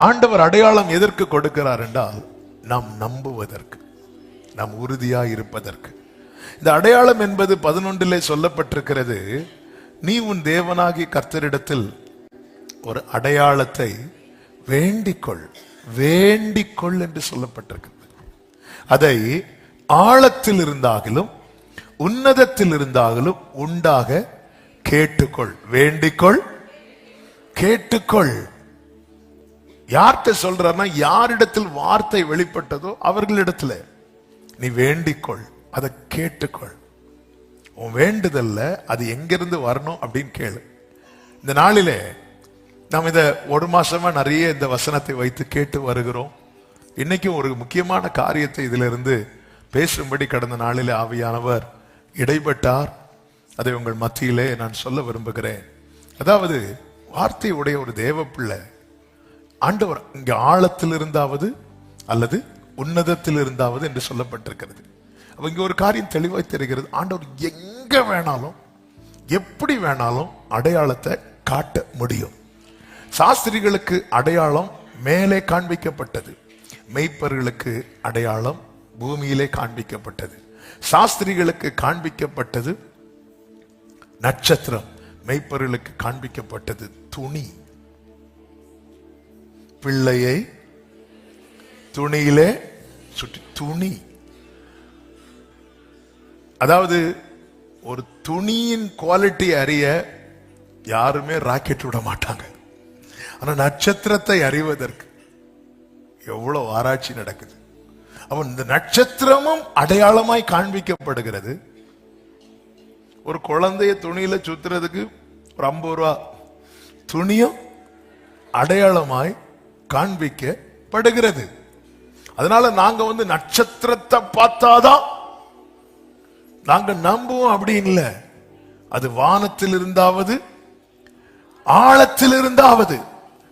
ஆண்டவர் அடையாளம் எதற்கு கொடுக்கிறார் என்றால் நாம் நம்புவதற்கு, நாம் உறுதியாய் இருப்பதற்கு. இந்த அடையாளம் என்பது 11 சொல்லப்பட்டிருக்கிறது. நீ உன் தேவனாகி கர்த்தரிடத்தில் ஒரு அடையாளத்தை வேண்டிக்கொள், வேண்டிக்கொள் என்று சொல்லப்பட்டிருக்கிறது. அதை ஆழத்தில் இருந்தாலும் உன்னதத்தில் இருந்தாலும் உண்டாக கேட்டுக்கொள். வேண்டிக்கொள், கேட்டுக்கொள். யார்கிட்ட சொல்றாருன்னா, யாரிடத்தில் வார்த்தை வெளிப்பட்டதோ அவர்களிடத்துல நீ வேண்டிக்கொள், அதை கேட்டுக்கொள். உன் வேண்டுதல்ல அது எங்கிருந்து வரணும் அப்படின்னு கேளு. இந்த நாளிலே நாம் இதை ஒரு மாசமா நிறைய இந்த வசனத்தை வைத்து கேட்டு வருகிறோம். இன்னைக்கும் ஒரு முக்கியமான காரியத்தை இதிலிருந்து பேசும்படி கடந்த நாளிலே ஆவியானவர் இடைப்பட்டார். அதை உங்கள் மத்தியிலே நான் சொல்ல விரும்புகிறேன். அதாவது வார்த்தை உடைய ஒரு தேவ பிள்ளை ஆண்டவர் இங்க ஆழத்தில் இருந்தாவது அல்லது உன்னதத்தில் இருந்தாவது என்று சொல்லப்பட்டிருக்கிறது. அப்ப இங்க ஒரு காரியம் தெளிவாய் தெரிகிறது. ஆண்டவர் எங்க வேணாலும் எப்படி வேணாலும் அடையாளத்தை காட்ட முடியும். சாஸ்திரிகளுக்கு அடையாளம் மேலே காண்பிக்கப்பட்டது, மெய்ப்பர்களுக்கு அடையாளம் பூமியிலே காண்பிக்கப்பட்டது. சாஸ்திரிகளுக்கு காண்பிக்கப்பட்டது நட்சத்திரம், மெய்ப்பர்களுக்கு காண்பிக்கப்பட்டது துணி. பிள்ளையை துணியிலே சுற்றி, துணி. அதாவது ஒரு துணியின் குவாலிட்டி அறிய யாருமே ராக்கெட் விட மாட்டாங்க. ஆனா நட்சத்திரத்தை அறிவதற்கு எவ்வளவு ஆராய்ச்சி நடக்குது. அப்ப இந்த நட்சத்திரமும் அடையாளமாய் காண்பிக்கப்படுகிறது. ஒரு குழந்தைய துணியில சுத்துறதுக்கு ஒரு 50 ரூபா, துணியும் அடையாளமாய் காண்பிக்கப்படுகிறது. அதனால நாங்க நட்சத்திரத்தை பார்த்தாதான் நாங்க நம்புவோம் அப்படி இல்லை. அது வானத்தில் இருந்தாவது ஆழத்தில் இருந்தாவது.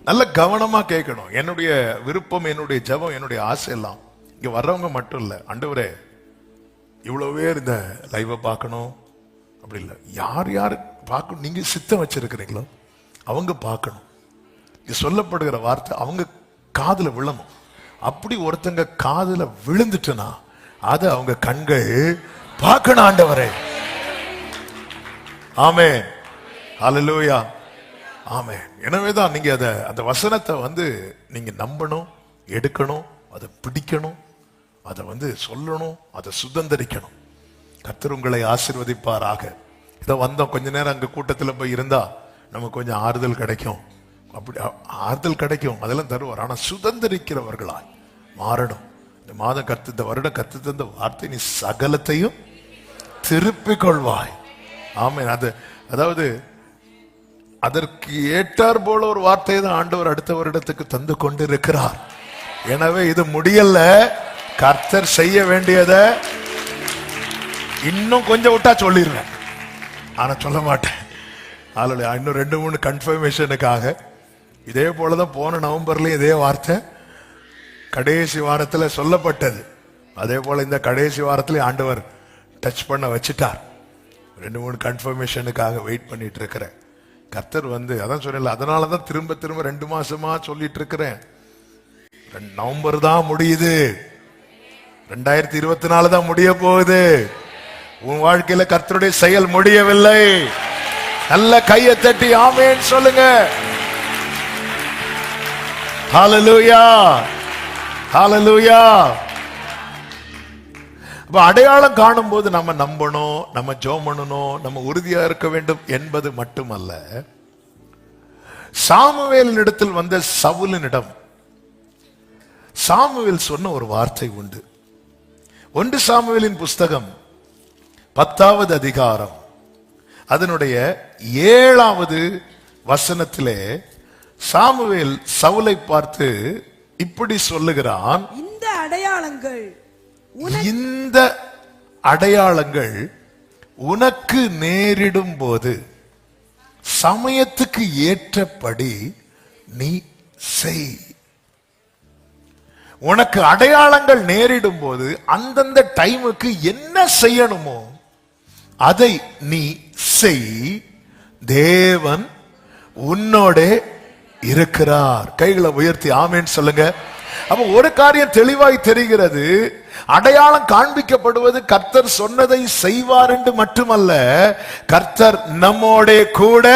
நல்ல கவனமா கேட்கணும். என்னுடைய விருப்பம், என்னுடைய ஜெபம், என்னுடைய ஆசை எல்லாம் இங்க வர்றவங்க மட்டும் இல்ல, ஆண்டவரே இவ்வளவு பேர் இந்த லைவ பார்க்கணும் அப்படி இல்லை, யார் யார் பார்க்கணும் நீங்க சித்தம் வச்சிருக்கிறீங்களோ அவங்க பார்க்கணும். இங்க சொல்லப்படுகிற வார்த்தை அவங்க காதுல விழணும். அப்படி ஒருத்தங்க காதுல விழுந்துட்டுனா அதை அவங்க கண்கள் பார்க்கணும். ஆண்டவரே ஆமென், ஹல்லேலூயா, ஆமென். எனவேதான் நீங்க அந்த வசனத்தை நீங்க நம்பணும், எடுக்கணும், அதை பிடிக்கணும், அதை சொல்லணும், அதை சுதந்திரிக்கணும். கர்த்தர் உங்களை ஆசீர்வதிப்பாராக. இதை வந்தோம் கொஞ்ச நேரம் அங்க கூட்டத்தில் போய் இருந்தா நமக்கு கொஞ்சம் ஆறுதல் கிடைக்கும். அப்படி ஆறுதல் கிடைக்கும், அதெல்லாம் தருவார். ஆனா சுதந்திரிக்கிறவர்களாய் மாறணும். இந்த மாதம் இந்த வருடம் கத்து தந்த வார்த்தை, நீ சகலத்தையும் திருப்பிக் கொள்வாய். ஆமென். அதாவது அதற்கு ஏற்றார் போல ஒரு வார்த்தையை தான் ஆண்டவர் அடுத்த வருடத்துக்கு தந்து கொண்டிருக்கிறார். எனவே இது முடியல. கர்த்தர் செய்ய வேண்டியதை இன்னும் கொஞ்சம் விட்டா சொல்லிடுவேன், ஆனா சொல்ல மாட்டேன். இன்னும் 2-3 கன்ஃபர்மேஷனுக்காக. இதே போலதான் போன நவம்பர்லயும் இதே வார்த்தை கடைசி வாரத்தில் சொல்லப்பட்டது. அதே போல இந்த கடைசி வாரத்திலே ஆண்டவர் டச் பண்ண வச்சுட்டார். 2-3 கன்ஃபர்மேஷனுக்காக வெயிட் பண்ணிட்டு இருக்கிறேன். கர்த்தர் அதான் சொன்னல, அதனாலதான் திரும்ப 2 மாசமா சொல்லிட்டு இருக்கிறேன். நவம்பர் தான் முடியுது, 2024 தான் முடிய போகுது. உன் வாழ்க்கையில கர்த்தருடைய செயல் முடியவில்லை. நல்ல கையை தட்டி ஆமென் சொல்லுங்க. ஹல்லேலூயா, ஹல்லேலூயா. அப்ப அடையாளம் காணும் போது நம்ம நம்பணும், நம்ம ஜெபம் பண்ணணும், நம்ம உறுதியா இருக்க வேண்டும் என்பது மட்டுமல்ல. சாமுவேலின் இடத்தில் வந்த சவுலினிடம் சாமுவேல் சொன்ன ஒரு வார்த்தை உண்டு. 1 சாமுவேலின் புஸ்தகம் 10வது அதிகாரம் அதனுடைய 7வது வசனத்திலே சாமுவேல் சவுலை பார்த்து இப்படி சொல்லுகிறான், இந்த அடையாளங்கள் உனக்கு நேரிடும் போது சமயத்துக்கு ஏற்றபடி நீ செய். உனக்கு அடையாளங்கள் நேரிடும் போது அந்தந்த டைமுக்கு என்ன செய்யணுமோ அதை நீ செய். தேவன் உன்னோட இருக்கிறார். கைகளை உயர்த்தி ஆமென் சொல்லுங்க. அப்ப ஒரு காரியம் தெளிவாய் தெரிகிறது, அடையாளம் காண்பிக்கப்படுவது கர்த்தர் சொன்னதை செய்வார் என்று மட்டுமல்ல, கர்த்தர் நம்மோட கூட.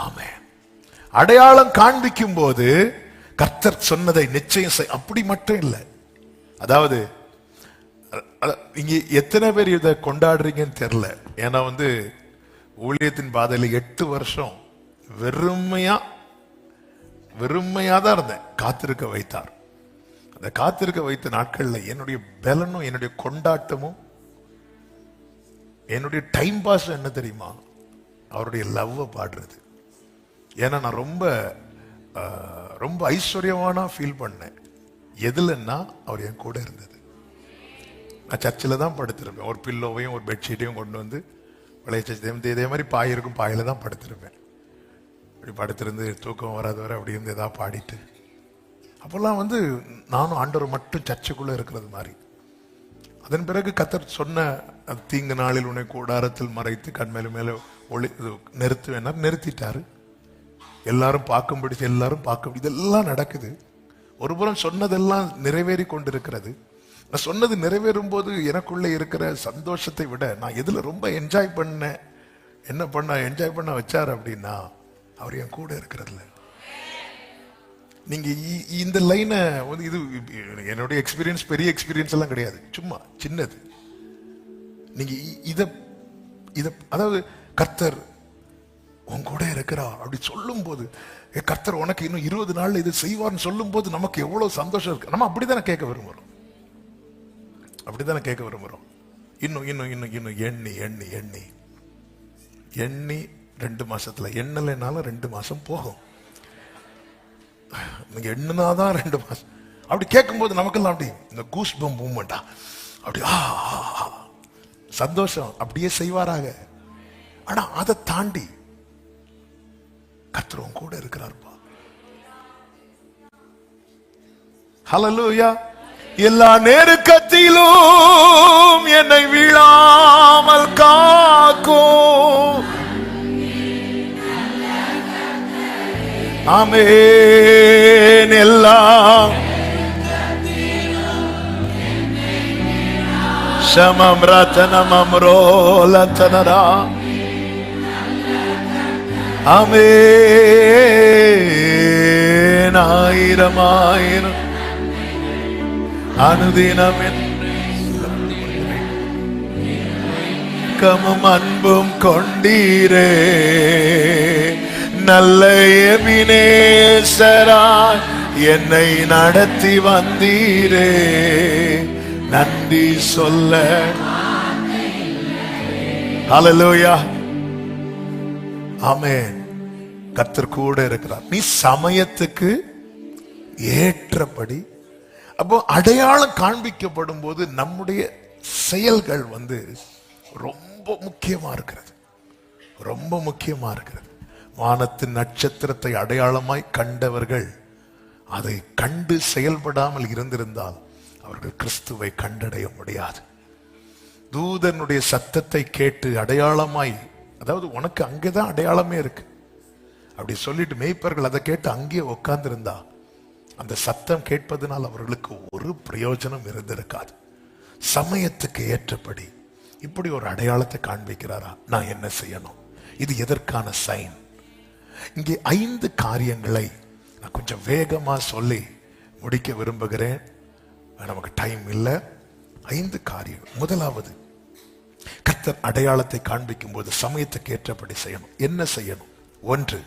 ஆமென். அடையாளம் காண்பிக்கும் போது கர்த்தர் சொன்னதை நிச்சயம் அப்படி மட்டும் இல்லை. அதாவது இங்க எத்தனை பேர் இதை கொண்டாடுறீங்கன்னு தெரியல. ஏன்னா ஊழியத்தின் பாதையில 8 வருஷம் வெறுமையா தான் இருந்தேன். காத்திருக்க வைத்தார். அந்த காத்திருக்க வைத்த நாட்கள்ல என்னுடைய பலனும் என்னுடைய கொண்டாட்டமும் என்னுடைய டைம் பாஸ் என்ன தெரியுமா? அவருடைய லவ் பாடுறது. ஏன்னா நான் ரொம்ப ஐஸ்வர்யமான ஃபீல் பண்ணேன். எதுலன்னா அவர் என் கூட இருந்தது. நான் சர்ச்சில் தான் படுத்திருப்பேன். ஒரு பில்லோவையும் ஒரு பெட்ஷீட்டையும் கொண்டு வந்து பழைய சர்ச் இதே மாதிரி பாய் இருக்கும், பாயில தான் படுத்திருப்பேன். அப்படி படுத்திருந்து தூக்கம் வராது வர அப்படி இருந்து ஏதாவது பாடிட்டு, அப்போல்லாம் நானும் ஆண்டவர் மட்டும் சர்ச்சுக்குள்ள இருக்கிறது மாதிரி. அதன் பிறகு கர்த்தர் சொன்ன தீங்கு நாளில் உன்னை கூடாரத்தில் மறைத்து கண்மேல மேல ஒளி நிறுத்துவேன்னா நிறுத்திட்டாரு. எல்லாரும் பார்க்கும்படி எல்லாரும் பார்க்க, இதெல்லாம் நடக்குது. ஒருபுறம் சொன்னதெல்லாம் நிறைவேறி கொண்டிருக்கிறது. நான் சொன்னது நிறைவேறும் போது எனக்குள்ள இருக்கிற சந்தோஷத்தை விட நான் எதுல ரொம்ப என்ஜாய் பண்ணேன், என்ஜாய் பண்ண வச்சார் அப்படின்னா அவர் என் கூட இருக்கிறதுல. நீங்க இந்த லைனை இது என்னுடைய எக்ஸ்பீரியன்ஸ், பெரிய எக்ஸ்பீரியன்ஸ் எல்லாம் கிடையாது, சும்மா சின்னது. நீங்க இத அதாவது கர்த்தர் உன் கூட இருக்கிறார் அப்படி சொல்லும் போது, கர்த்தர் உனக்கு இன்னும் 20 நாள்ல இது செய்வார்னு சொல்லும் போது நமக்கு எவ்வளவு சந்தோஷம் இருக்கு. நம்ம அப்படித்தானே கேட்க விரும்புறோம். இன்னும் இன்னும் இன்னும் இன்னும் எண்ணி எண்ணி எண்ணி எண்ணி 2 மாசத்துல எண்ணலைனாலும் 2 மாசம் போகும். நீங்க எண்ணுனாதான் 2 மாசம். அப்படி கேட்கும்போது நமக்கெல்லாம் அப்படி இந்த கூஸ் பம்ப் மூவ்மெண்டா அப்படி சந்தோஷம் அப்படியே செய்வாராக. ஆனா அதை தாண்டி கர்த்தர் கூட இருக்கிறார்ப்பா. ஹல்லேலூயா. எல்லா நெருக்கத்திலும் என்னை வீழாமல் காக்கும். ஆமென். எல்லாம் சமம் ரத்தனம் அம்ரோலத்தனரா. ஆமென். ஆயிரம் ஆயிரம் அனுதினம் கமும் அன்பும் கொண்டீரே, நல்ல எபினேசராய் என்னை நடத்தி வந்தீரே, நன்றி சொல்ல. ஹல்லேலூயா. ஆமென். கர்த்தர் கூட இருக்கிறார். நீ சமயத்துக்கு ஏற்றபடி. அப்போ அடையாளம் காண்பிக்கப்படும் போது நம்முடைய செயல்கள் ரொம்ப முக்கியமா இருக்கிறது, ரொம்ப முக்கியமா இருக்கிறது. வானத்தின் நட்சத்திரத்தை அடையாளமாய் கண்டவர்கள் அதை கண்டு செயல்படாமல் இருந்திருந்தால் அவர்கள் கிறிஸ்துவை கண்டடைய முடியாது. தூதனுடைய சத்தத்தை கேட்டு அடையாளமாய், அதாவது உனக்கு அங்கேதான் அடையாளமே இருக்கு அப்படி சொல்லிட்டு மேய்ப்பர்கள் அதை கேட்டு அங்கேயே உட்கார்ந்திருந்தா அந்த சத்தம் கேட்பதனால் அவர்களுக்கு ஒரு பிரயோஜனம் இருந்திருக்காது. சமயத்துக்கு ஏற்றபடி இப்படி ஒரு அடையாளத்தை காண்பிக்கிறாரா, நான் என்ன செய்யணும்? இது எதற்கான சைன்? இங்கே 5 காரியங்களை நான் கொஞ்சம் வேகமா சொல்லி முடிக்க விரும்புகிறேன். நமக்கு டைம் இல்லை. 5 காரியம். முதலாவது, கர்த்தர் அடையாளத்தை காண்பிக்கும் போது சமயத்துக்கு ஏற்றபடி செய்யணும். என்ன செய்யணும்? 1,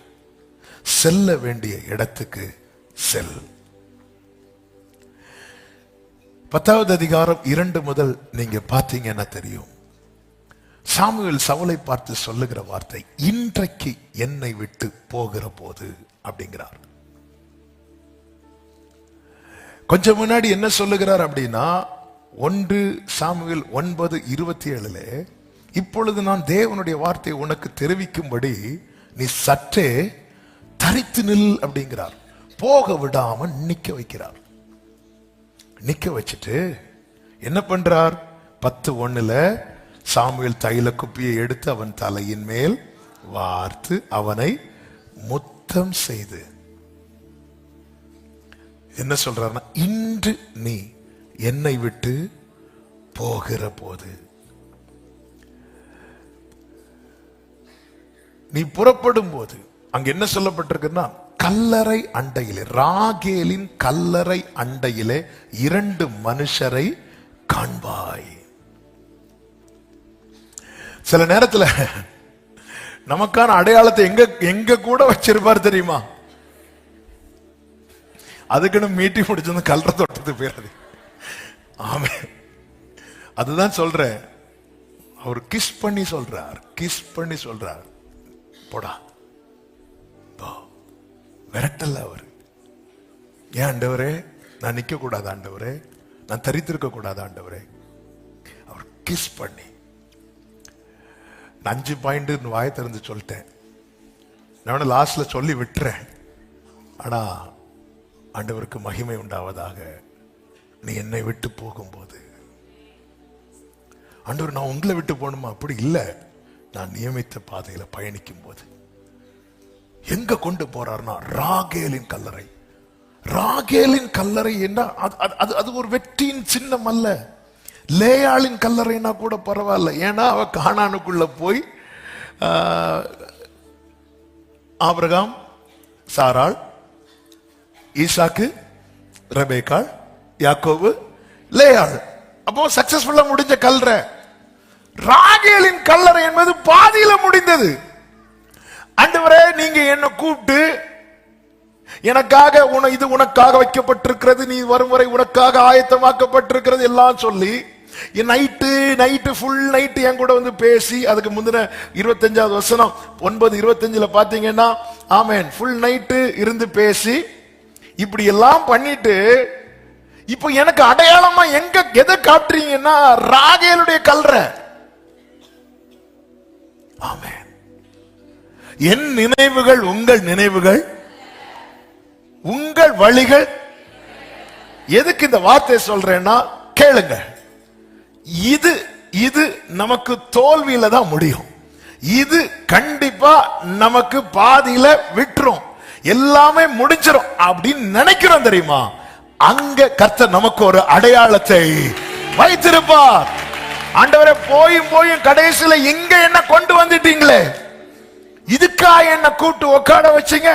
செல்ல வேண்டிய இடத்துக்கு செல். 10வது அதிகாரம் 2 முதல் நீங்க பார்த்தீங்கன்னா தெரியும். சாமுவேல் சவுலை பார்த்து சொல்லுகிற வார்த்தை, இன்றைக்கு என்னை விட்டு போகிற போது அப்படிங்கிறார். கொஞ்சம் முன்னாடி என்ன சொல்லுகிறார் அப்படின்னா, 1 சாமுவேல் 9:27, இப்பொழுது நான் தேவனுடைய வார்த்தையை உனக்கு தெரிவிக்கும்படி நீ சற்றே தரித்து நில் அப்படிங்கிறார். போக விடாம நிக்க வைக்கிறார். நிக்க வச்சுட்டு என்ன பண்றார்? 10:1 சாமுவேல் தைல குப்பியை எடுத்து அவன் தலையின் மேல் வார்த்து அவனை முத்தம் செய்து என்ன சொல்றாருன்னா, இன்று நீ என்னை விட்டு போகிற போது, நீ புறப்படும் போது, அங்க என்ன சொல்லப்பட்டிருக்குன்னா, கல்லறை அண்டையிலே, ராகேலின் கல்லறை அண்டையிலே 2 மனுஷரை காண்பாய். சில நேரத்துல நமக்கான அடையாளத்தை எங்க கூட வச்சிருப்பார் தெரியுமா? அதுக்குன்னு மீட்டி முடிச்சு கல்ற தோட்டத்துக்கு போயிடாது. ஆமே, அதுதான் சொல்றேன். அவர் கிஸ் பண்ணி சொல்றார், போடா விரட்டல. அவர் ஏன் ஆண்டவரே, நான் நிக்க கூடாது ஆண்டவரே, நான் தரித்திருக்க கூடாது ஆண்டவரே. அவர் கிஸ் பண்ணி 5 பாயிண்ட் வாயை திறந்து சொல்லிட்டேன். நான் லாஸ்ட்ல சொல்லி விட்டுறேன். ஆனா ஆண்டவருக்கு மகிமை உண்டாவதாக. நீ என்னை விட்டு போகும்போது, ஆண்டவர் நான் உங்களை விட்டு போகணுமா? அப்படி இல்லை, நான் நியமித்த பாதையில பயணிக்கும் போது எங்க கொண்டு போறார்னா, ராகேலின் கல்லறை. ராகேலின் கல்லறை என்ன? அது ஒரு வெற்றியின் சின்னம் அல்ல. லேயாளின் கல்லறைனா கூட பரவாயில்ல. ஏன்னா அவ கானானுக்குள்ள போய் ஆபிரகாம், சாராள், ஈசாக்கு, ரெபேக்காள், யாக்கோபு, லேயாள், அப்போ சக்சஸ்ஃபுல்லா முடிஞ்ச கல்லறை. ராகேலின் கல்லறை என்பது பாதியில முடிந்தது. ஆண்டவரே, நீங்க என்ன கூப்பிட்டு எனக்காக இது உனக்காக வைக்கப்பட்டிருக்கிறது, நீ வரும் வரை உனக்காக ஆயத்தமாக்கப்பட்டிருக்கிறது எல்லாம் சொல்லி நைட்டு ஃபுல் நைட்டு என் கூட வந்து பேசி, அதுக்கு முந்தின 25வது வசனம் 9:25 பாத்தீங்கன்னா, ஆமென், ஃபுல் நைட்டு இருந்து பேசி இப்படி எல்லாம் பண்ணிட்டு, இப்ப எனக்கு அடையாளமா எதை காட்டுறீங்கன்னா, ராகேலுடைய கல்லறை. ஆமென். என் நினைவுகள் உங்கள் நினைவுகள், உங்கள் வழிகள். எதுக்கு இந்த வார்த்தை சொல்றேன்னா, கேளுங்க. இது நமக்கு தோல்வியில தான் முடியும். இது கண்டிப்பா நமக்கு பாதியில விட்டுரும், எல்லாமே முடிஞ்சிடும் அப்படின்னு நினைக்கிறோம் தெரியுமா? அங்க கர்த்தர் நமக்கு ஒரு அடையாளத்தை வைத்திருப்பார். ஆண்டவரே, போயும் கடைசியில இங்க என்ன கொண்டு வந்துட்டீங்களே, இதுக்கா என்ன கூட்டு உட்கார வச்சீங்க,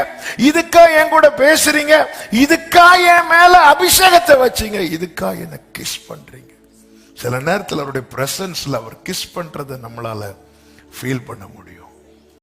இதுக்கா என் கூட பேசுறீங்க, இதுக்கா என் மேல அபிஷேகத்தை வச்சீங்க, இதுக்கா என்ன கிஸ் பண்றீங்க. சில நேரத்தில் அவருடைய பிரசன்ஸ்ல அவர் கிஸ் பண்றதை நம்மளால ஃபீல் பண்ண முடியும்.